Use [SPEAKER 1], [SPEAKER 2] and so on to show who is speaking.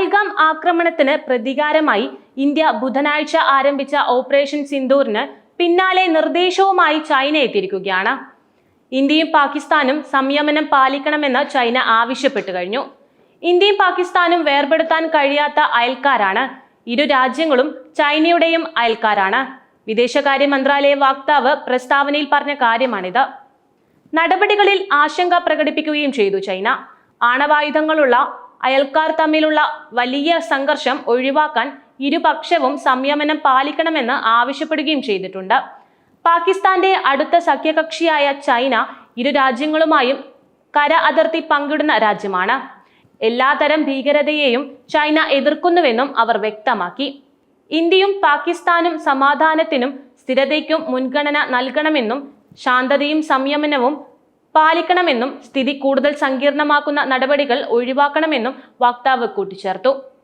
[SPEAKER 1] പഹൽഗാം ആക്രമണത്തിന് പ്രതികാരമായി ഇന്ത്യ ബുധനാഴ്ച ആരംഭിച്ച ഓപ്പറേഷൻ സിന്ദൂറിന് പിന്നാലെ നിർദ്ദേശവുമായി ചൈന എത്തിയിരിക്കുകയാണ്. ഇന്ത്യയും പാകിസ്ഥാനും സംയമനം പാലിക്കണമെന്ന് ചൈന ആവശ്യപ്പെട്ടു കഴിഞ്ഞു. ഇന്ത്യയും പാകിസ്ഥാനും വേർപെടുത്താൻ കഴിയാത്ത അയൽക്കാരാണ്. ഇരു രാജ്യങ്ങളും ചൈനയുടെയും അയൽക്കാരാണ്. വിദേശകാര്യ മന്ത്രാലയ വക്താവ് പ്രസ്താവനയിൽ പറഞ്ഞ കാര്യമാണിത്. നടപടികളിൽ ആശങ്ക പ്രകടിപ്പിക്കുകയും ചെയ്തു ചൈന. ആണവായുധങ്ങളുള്ള അയൽക്കാർ തമ്മിലുള്ള വലിയ സംഘർഷം ഒഴിവാക്കാൻ ഇരുപക്ഷവും സംയമനം പാലിക്കണമെന്ന് ആവശ്യപ്പെടുകയും ചെയ്തിട്ടുണ്ട്. പാകിസ്ഥാന്റെ അടുത്ത സഖ്യകക്ഷിയായ ചൈന ഇരു രാജ്യങ്ങളുമായും കര അതിർത്തി പങ്കിടുന്ന രാജ്യമാണ്. എല്ലാതരം ഭീകരതയെയും ചൈന എതിർക്കുന്നുവെന്നും അവർ വ്യക്തമാക്കി. ഇന്ത്യയും പാകിസ്ഥാനും സമാധാനത്തിനും സ്ഥിരതയ്ക്കും മുൻഗണന നൽകണമെന്നും ശാന്തതയും സംയമനവും പാലിക്കണമെന്നും സ്ഥിതി കൂടുതൽ സങ്കീർണമാക്കുന്ന നടപടികൾ ഒഴിവാക്കണമെന്നും വക്താവ് കൂട്ടിച്ചേർത്തു.